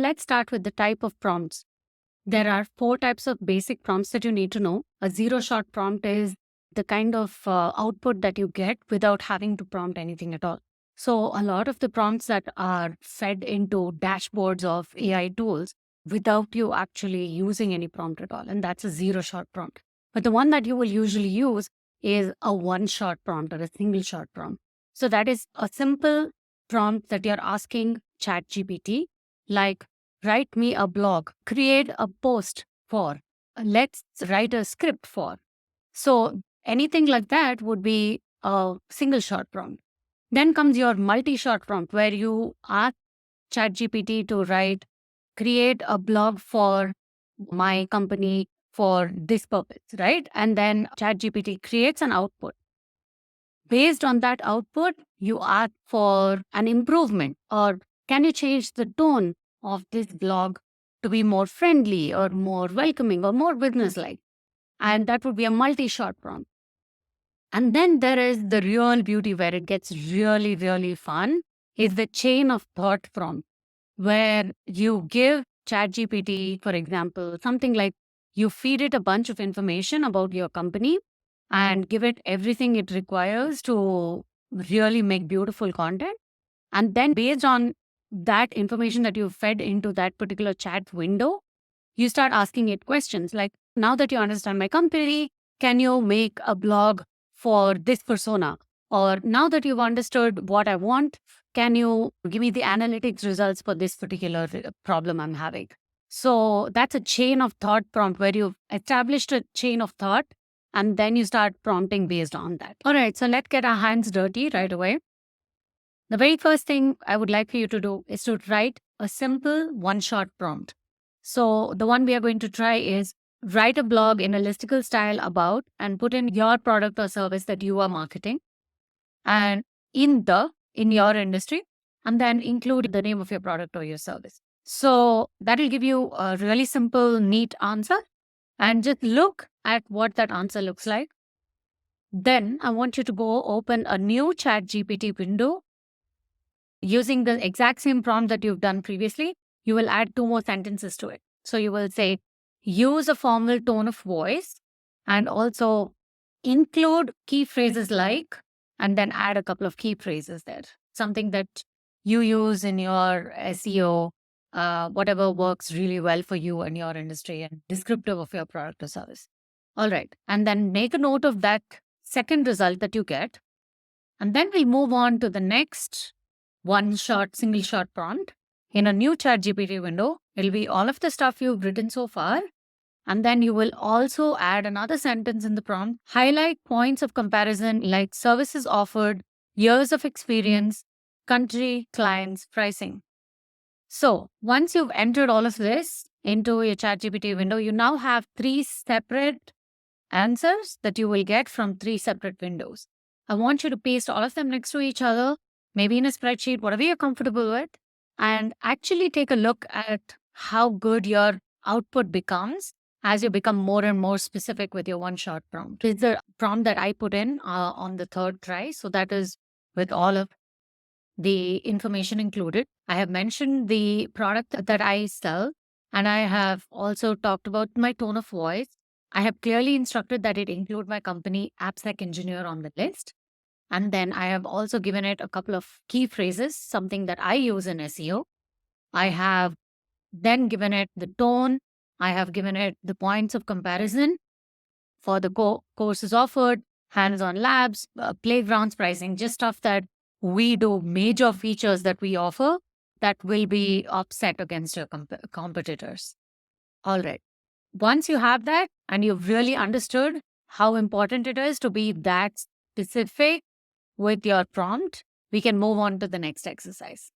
Let's start with the type of prompts. There are 4 types of basic prompts that you need to know. A zero-shot prompt is the kind of output that you get without having to prompt anything at all. So a lot of the prompts that are fed into dashboards of AI tools without you actually using any prompt at all, and that's a zero-shot prompt. But the one that you will usually use is a one-shot prompt or a single-shot prompt. So that is a simple prompt that you're asking ChatGPT, like write me a blog, create a post for, let's write a script for. So anything like that would be a single shot prompt. Then comes your multi shot prompt where you ask ChatGPT to create a blog for my company for this purpose, right? And then ChatGPT creates an output. Based on that output, you ask for an improvement, or can you change the tone of this blog to be more friendly or more welcoming or more business-like? And that would be a multi-shot prompt. And then there is the real beauty where it gets really, really fun is the chain of thought prompt, where you give ChatGPT, for example, something like you feed it a bunch of information about your company and give it everything it requires to really make beautiful content. And then based on that information that you fed into that particular chat window, you start asking it questions like, now that you understand my company, can you make a blog for this persona? Or now that you've understood what I want, can you give me the analytics results for this particular problem I'm having? So that's a chain of thought prompt where you've established a chain of thought and then you start prompting based on that. All right, so let's get our hands dirty right away. The very first thing I would like for you to do is to write a simple one-shot prompt. So the one we are going to try is write a blog in a listicle style about and put in your product or service that you are marketing and in your industry, and then include the name of your product or your service. So that'll give you a really simple, neat answer, and just look at what that answer looks like. Then I want you to go open a new ChatGPT window using the exact same prompt that you've done previously. You will add 2 more sentences to it. So you will say, use a formal tone of voice and also include key phrases like, and then add a couple of key phrases there. Something that you use in your SEO, whatever works really well for you and your industry and descriptive of your product or service. All right. And then make a note of that second result that you get. And then we'll move on to the next single shot prompt in a new ChatGPT window. It'll be all of the stuff you've written so far. And then you will also add another sentence in the prompt, highlight points of comparison like services offered, years of experience, country, clients, pricing. So once you've entered all of this into your ChatGPT window, you now have 3 separate answers that you will get from 3 separate windows. I want you to paste all of them next to each other, maybe in a spreadsheet, whatever you're comfortable with, and actually take a look at how good your output becomes as you become more and more specific with your one-shot prompt. It's the prompt that I put in on the third try. So that is with all of the information included. I have mentioned the product that I sell, and I have also talked about my tone of voice. I have clearly instructed that it include my company AppSec engineer on the list. And then I have also given it a couple of key phrases, something that I use in SEO. I have then given it the tone. I have given it the points of comparison for the courses offered, hands-on labs, playgrounds, pricing, just stuff that we do, major features that we offer that will be offset against your competitors. All right. Once you have that and you've really understood how important it is to be that specific with your prompt, we can move on to the next exercise.